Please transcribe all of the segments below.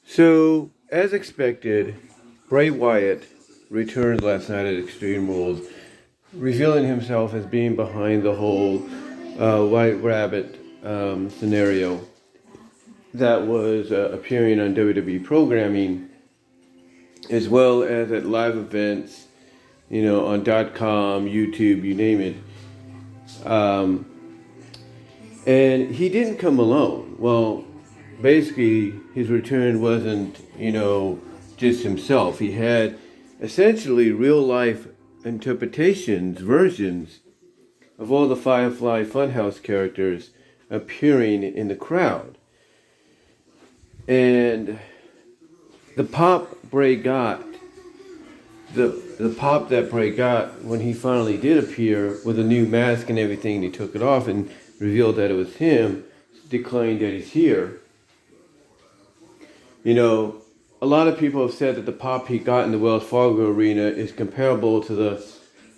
So, as expected, Bray Wyatt returned last night at Extreme Rules, revealing himself as being behind the whole White Rabbit scenario that was appearing on WWE programming, as well as at live events, on .com, YouTube, you name it. Um, and he didn't come alone. Well, basically, his return wasn't, just himself. He had essentially real life interpretations, versions of all the Firefly Funhouse characters appearing in the crowd. And the pop Bray got, the pop that Bray got when he finally did appear with a new mask and everything, and he took it off and revealed that it was him, declaring that he's here. A lot of people have said that the pop he got in the Wells Fargo Arena is comparable to the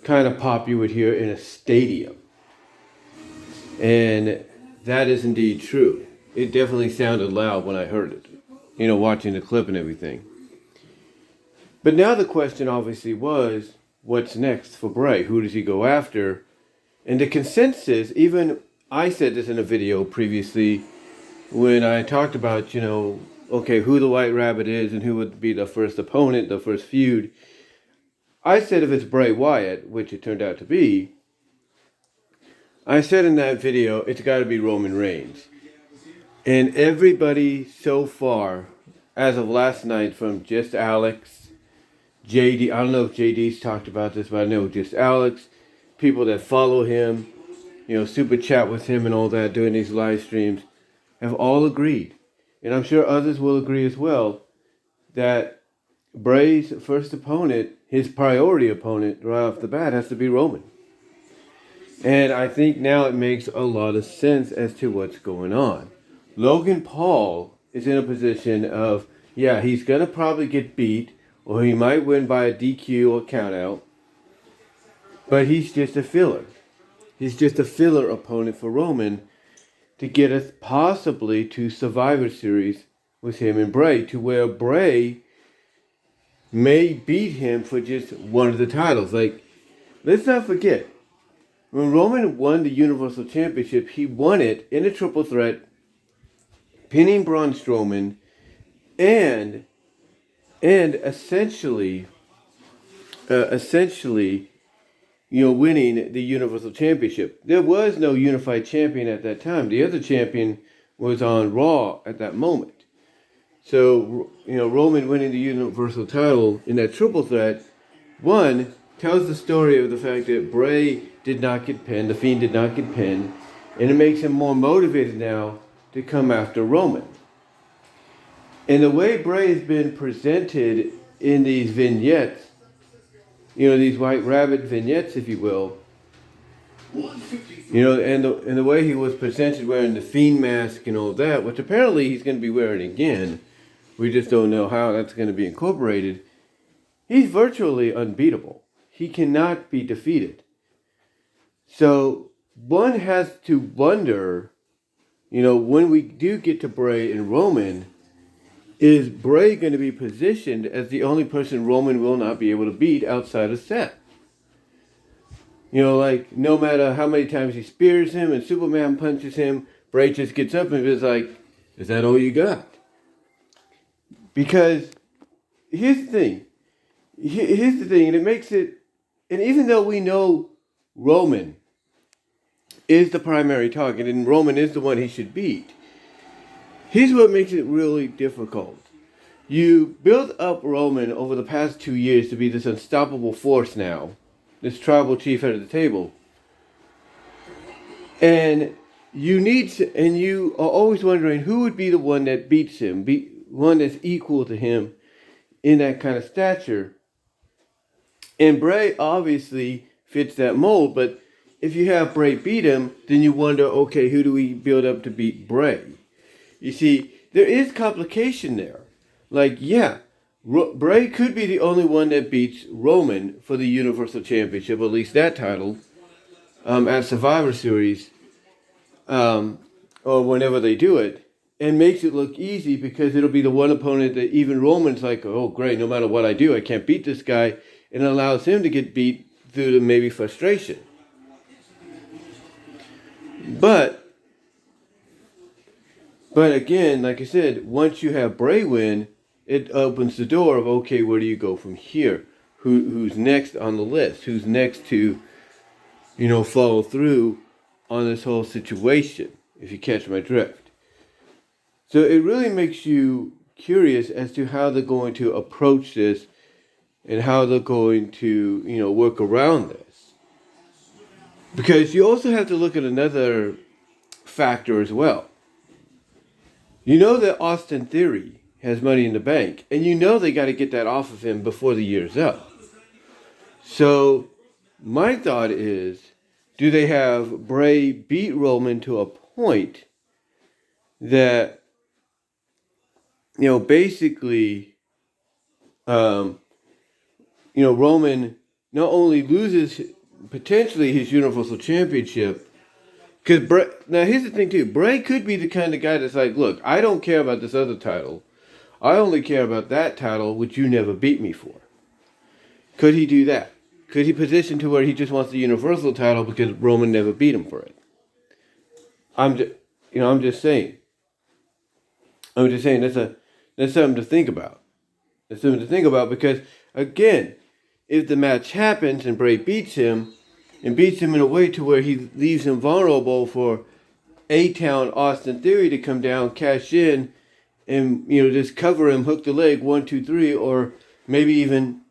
kind of pop you would hear in a stadium. And that is indeed true. It definitely sounded loud when I heard it, watching the clip and everything. But now the question obviously was, what's next for Bray? Who does he go after? And the consensus, even I said this in a video previously when I talked about, who the White Rabbit is and who would be the first opponent, the first feud. I said if it's Bray Wyatt, which it turned out to be, I said in that video, it's got to be Roman Reigns. And everybody so far, as of last night, from just Alex, JD, I don't know if JD's talked about this, but I know just Alex, people that follow him, super chat with him and all that, doing these live streams, have all agreed, and I'm sure others will agree as well, that Bray's first opponent, his priority opponent right off the bat, has to be Roman. And I think now it makes a lot of sense as to what's going on. Logan Paul is in a position of, he's going to probably get beat, or he might win by a DQ or countout, but he's just a filler. He's just a filler opponent for Roman to get us possibly to Survivor Series with him and Bray, to where Bray may beat him for just one of the titles. Like, let's not forget, when Roman won the Universal Championship, he won it in a triple threat, pinning Braun Strowman, and essentially, winning the Universal Championship. There was no unified champion at that time. The other champion was on Raw at that moment. So, Roman winning the Universal title in that triple threat, one, tells the story of the fact that Bray did not get pinned, the Fiend did not get pinned, and it makes him more motivated now to come after Roman. And the way Bray has been presented in these vignettes, these White Rabbit vignettes, if you will, and the way he was presented wearing the Fiend mask and all that, which apparently he's going to be wearing again, we just don't know how that's going to be incorporated, he's virtually unbeatable. He cannot be defeated. So one has to wonder, when we do get to Bray and Roman, is Bray going to be positioned as the only person Roman will not be able to beat outside of Seth? No matter how many times he spears him and Superman punches him, Bray just gets up and is like, is that all you got? Because here's the thing, and it makes it, and even though we know Roman is the primary target and Roman is the one he should beat, here's what makes it really difficult. You build up Roman over the past 2 years to be this unstoppable force now, this tribal chief head of the table. And you are always wondering who would be the one that beats him, one that's equal to him in that kind of stature. And Bray obviously fits that mold, but if you have Bray beat him, then you wonder, okay, who do we build up to beat Bray? You see, there is complication there. Like, Bray could be the only one that beats Roman for the Universal Championship, at least that title, at Survivor Series, or whenever they do it. and makes it look easy because it'll be the one opponent that even Roman's like, oh, great, no matter what I do, I can't beat this guy. And it allows him to get beat through to maybe frustration. But again, like I said, once you have Bray win, it opens the door of, okay, where do you go from here? Who's next on the list? Who's next to, follow through on this whole situation, if you catch my drift. So it really makes you curious as to how they're going to approach this and how they're going to, work around this. Because you also have to look at another factor as well. You know that Austin Theory has Money in the Bank, and you know they got to get that off of him before the year's up. So my thought is, do they have Bray beat Roman to a point that, basically, Roman not only loses potentially his Universal Championship, because now here's the thing too, Bray could be the kind of guy that's like, look, I don't care about this other title. I only care about that title, which you never beat me for. Could he do that? Could he position to where he just wants the Universal title because Roman never beat him for it? I'm just saying. That's something to think about. That's something to think about because, again, if the match happens and Bray beats him, and beats him in a way to where he leaves him vulnerable for A-Town Austin Theory to come down, cash in, and, just cover him, hook the leg, 1, 2, 3, or maybe even,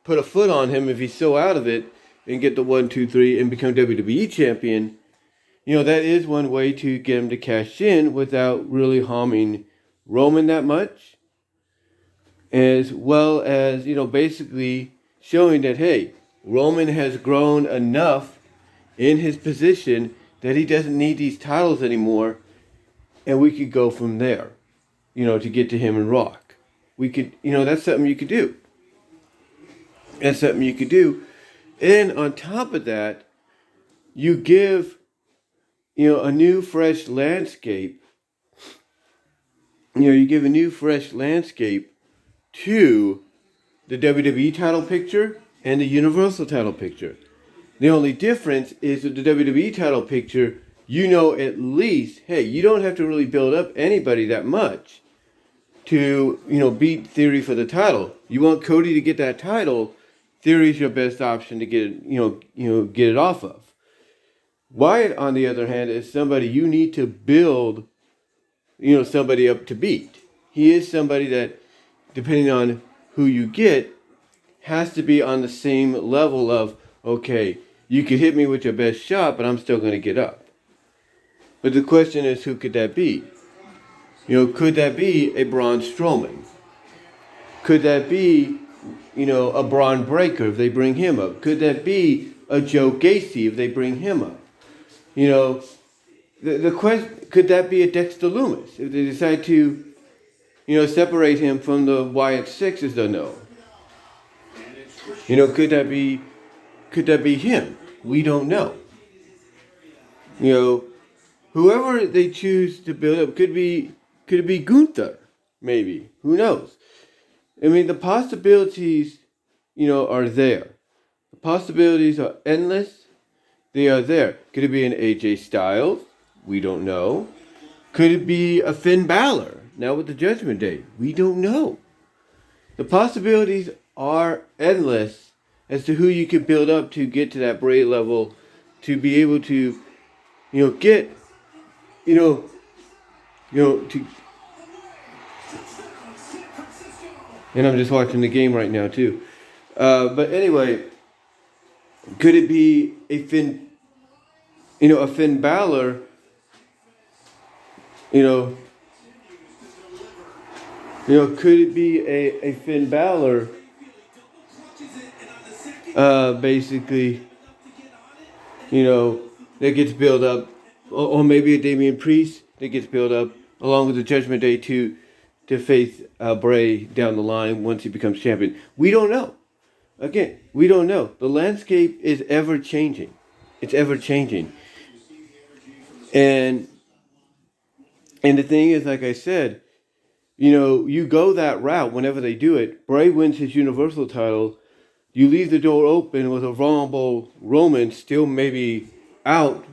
put a foot on him if he's so out of it and get the 1, 2, 3 and become WWE champion. That is one way to get him to cash in without really harming Roman that much. As well as, basically showing that, hey, Roman has grown enough in his position that he doesn't need these titles anymore, and we could go from there, to get to him and Rock. We could, that's something you could do. That's something you could do. And on top of that, you give, a new fresh landscape. You give a new fresh landscape to the WWE title picture and the Universal title picture. The only difference is with the WWE title picture, at least, hey, you don't have to really build up anybody that much to, beat Theory for the title. You want Cody to get that title, Theory's your best option to get it, get it off of. Wyatt, on the other hand, is somebody you need to build, somebody up to beat. He is somebody that, depending on who you get, has to be on the same level of, okay, you could hit me with your best shot, but I'm still going to get up. But the question is, who could that be? Could that be a Braun Strowman? Could that be, a Braun Breaker if they bring him up? Could that be a Joe Gacy if they bring him up? The question, could that be a Dexter Lumis if they decide to, separate him from the Wyatt Sixes? Don't know. Could that be him? We don't know. Whoever they choose to build up could it be Gunther? Maybe. Who knows? I mean, the possibilities, are there. The possibilities are endless. They are there. Could it be an AJ Styles? We don't know. Could it be a Finn Balor? Now with the Judgment Day? We don't know. The possibilities are endless as to who you could build up to get to that Bray level, to be able to, get, to. And I'm just watching the game right now too. But anyway, could it be a Finn Balor? Could it be a Finn Balor? Basically, that gets built up, or maybe a Damian Priest that gets built up along with the Judgment Day to face Bray down the line once he becomes champion. We don't know. Again, we don't know. The landscape is ever changing. It's ever changing. And And the thing is, like I said, you go that route whenever they do it. Bray wins his Universal title. You leave the door open with a vulnerable Roman still maybe out,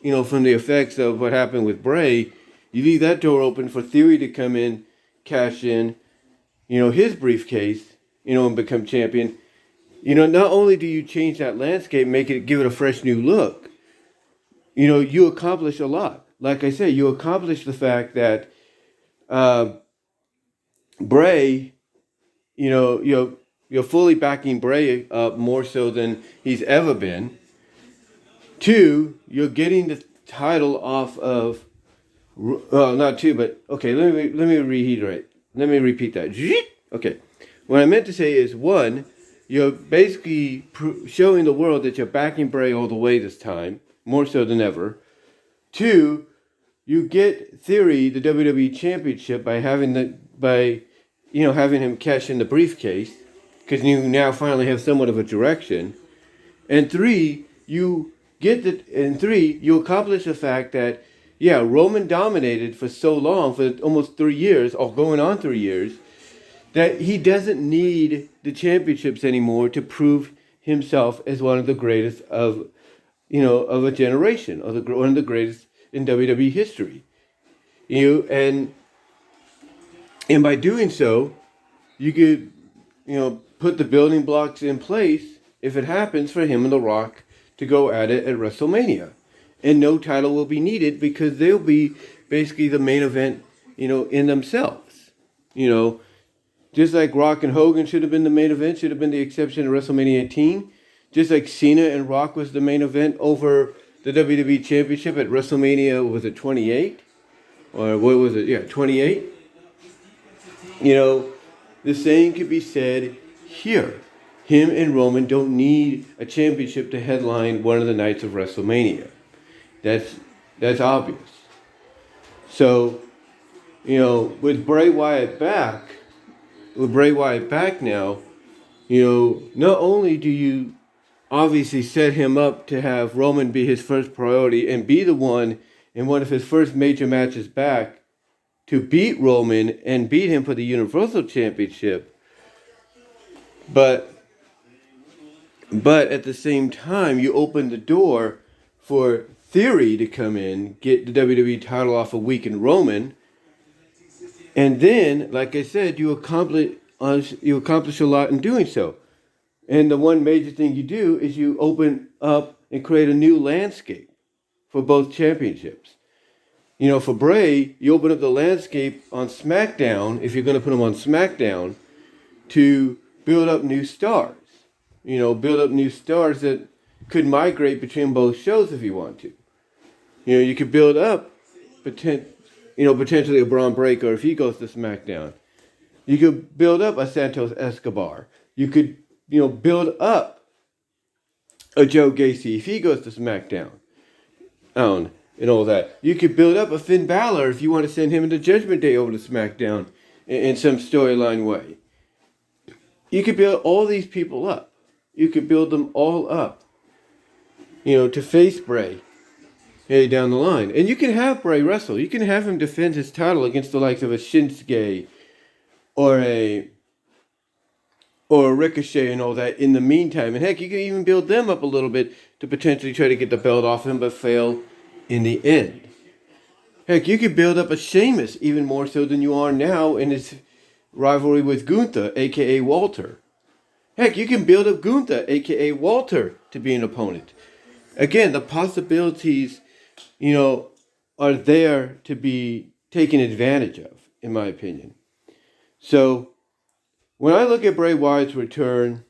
from the effects of what happened with Bray. You leave that door open for Theory to come in, cash in, his briefcase, and become champion. Not only do you change that landscape, give it a fresh new look, you accomplish a lot. Like I said, you accomplish the fact that Bray, you're fully backing Bray up more so than he's ever been. Two, you're getting the title off of, not two, but okay. Let me reiterate. Let me repeat that. Okay, what I meant to say is one, you're basically showing the world that you're backing Bray all the way this time, more so than ever. Two, you get Theory the WWE Championship by having him cash in the briefcase, because you now finally have somewhat of a direction. And three, you accomplish the fact that, Roman dominated for so long, for almost 3 years, or going on 3 years, that he doesn't need the championships anymore to prove himself as one of the greatest of a generation, or one of the greatest in WWE history. And by doing so, you could, put the building blocks in place if it happens for him and The Rock to go at it at WrestleMania. And no title will be needed because they'll be basically the main event, in themselves. Just like Rock and Hogan should have been the main event, should have been the exception at WrestleMania 18. Just like Cena and Rock was the main event over the WWE Championship at WrestleMania, was it 28? Or what was it? Yeah, 28. The same could be said here. Him and Roman don't need a championship to headline one of the nights of WrestleMania. That's obvious. So, with Bray Wyatt back now, not only do you obviously set him up to have Roman be his first priority and be the one in one of his first major matches back to beat Roman and beat him for the Universal Championship, but at the same time, you open the door for Theory to come in, get the WWE title off a weakened Roman, and then, like I said, you accomplish a lot in doing so. And the one major thing you do is you open up and create a new landscape for both championships. For Bray, you open up the landscape on SmackDown, if you're going to put him on SmackDown, to build up new stars. Build up new stars that could migrate between both shows if you want to. You could build up potentially a Braun Breaker if he goes to SmackDown. You could build up a Santos Escobar. You could, build up a Joe Gacy if he goes to SmackDown. And all that. You could build up a Finn Balor if you want to send him into Judgment Day over to SmackDown in some storyline way. You could build all these people up. You could build them all up, to face Bray down the line. And you can have Bray wrestle. You can have him defend his title against the likes of a Shinsuke or a Ricochet and all that in the meantime. And heck, you can even build them up a little bit to potentially try to get the belt off him, but fail in the end. Heck, you could build up a Sheamus even more so than you are now in his rivalry with Gunther, a.k.a. Walter. Heck, you can build up Gunther, a.k.a. Walter, to be an opponent. Again, the possibilities, are there to be taken advantage of, in my opinion. So, when I look at Bray Wyatt's return,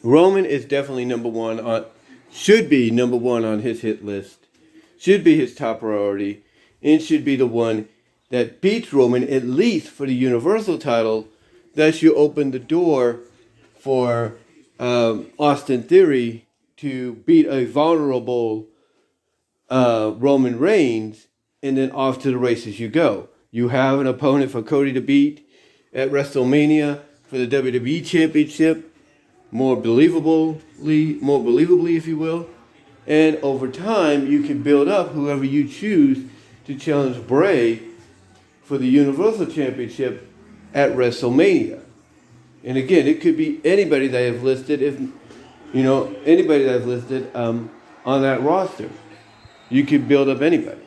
Roman is definitely should be number one on his hit list, should be his top priority, and should be the one that beats Roman, at least for the Universal title. Thus, you open the door for Austin Theory to beat a vulnerable Roman Reigns, and then off to the races you go. You have an opponent for Cody to beat at WrestleMania for the WWE Championship, more believably, if you will. And over time, you can build up whoever you choose to challenge Bray for the Universal Championship at WrestleMania. And again, it could be anybody that I've listed, anybody that I've listed on that roster. You could build up anybody,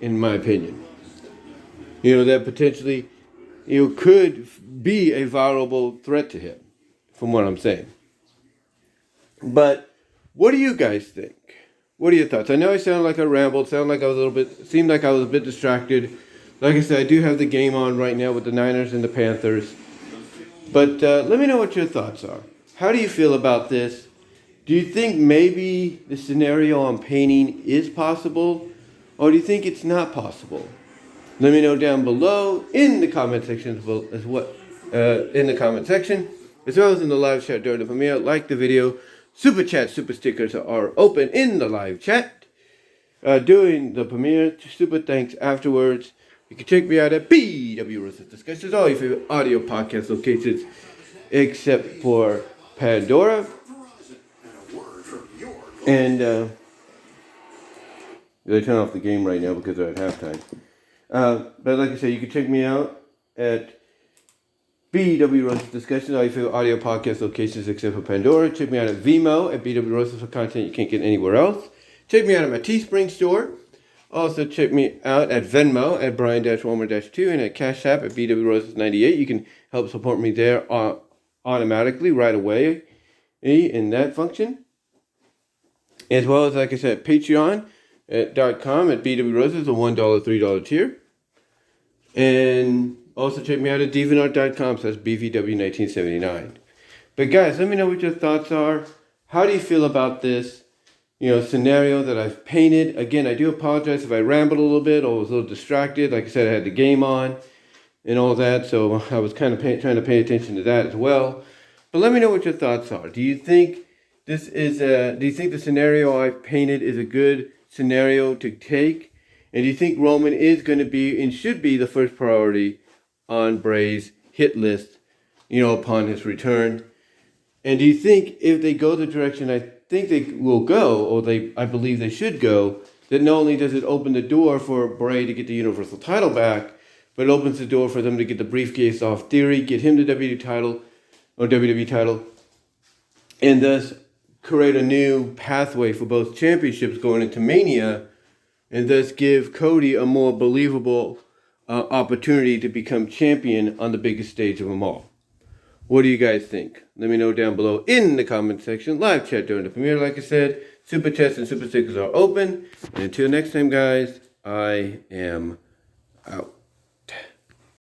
in my opinion. That potentially, could be a viable threat to him, from what I'm saying. But what do you guys think? What are your thoughts? I know I sound like I rambled, seemed like I was a bit distracted. Like I said, I do have the game on right now with the Niners and the Panthers. But let me know what your thoughts are. How do you feel about this? Do you think maybe the scenario I'm painting is possible? Or do you think it's not possible? Let me know down below in the comment section as well as in the live chat during the premiere. Like the video. Super chat, super stickers are open in the live chat during the premiere. Super thanks afterwards. You can check me out at BW Ruthless Discussions, all your favorite audio podcast locations except for Pandora. And they turn off the game right now because they're at halftime. But like I said, you can check me out at BW Ruthless Discussions, all your favorite audio podcast locations except for Pandora. Check me out at VENMO at BW Ruthless for content you can't get anywhere else. Check me out at my Teespring store. Also check me out at Venmo at Brian-Warmer-2 and at Cash App at BW Ruthless 98. You can help support me there automatically right away in that function. As well as, like I said, Patreon.com at BW Ruthless, the $1, $3 tier. And also check me out at DeviantArt.com, so that's BVW1979. But guys, let me know what your thoughts are. How do you feel about this, scenario that I've painted? Again, I do apologize if I rambled a little bit or was a little distracted. Like I said, I had the game on and all that, so I was kind of trying to pay attention to that as well. But let me know what your thoughts are. Do you think do you think the scenario I've painted is a good scenario to take? And do you think Roman is going to be and should be the first priority on Bray's hit list, upon his return? And do you think if they go the direction I think they will go, or I believe they should go, that not only does it open the door for Bray to get the Universal title back, but it opens the door for them to get the briefcase off Theory, get him the WWE title, and thus create a new pathway for both championships going into Mania, and thus give Cody a more believable opportunity to become champion on the biggest stage of them all. What do you guys think? Let me know down below in the comment section. Live chat during the premiere, like I said. Super chats and super stickers are open. And until next time, guys, I am out.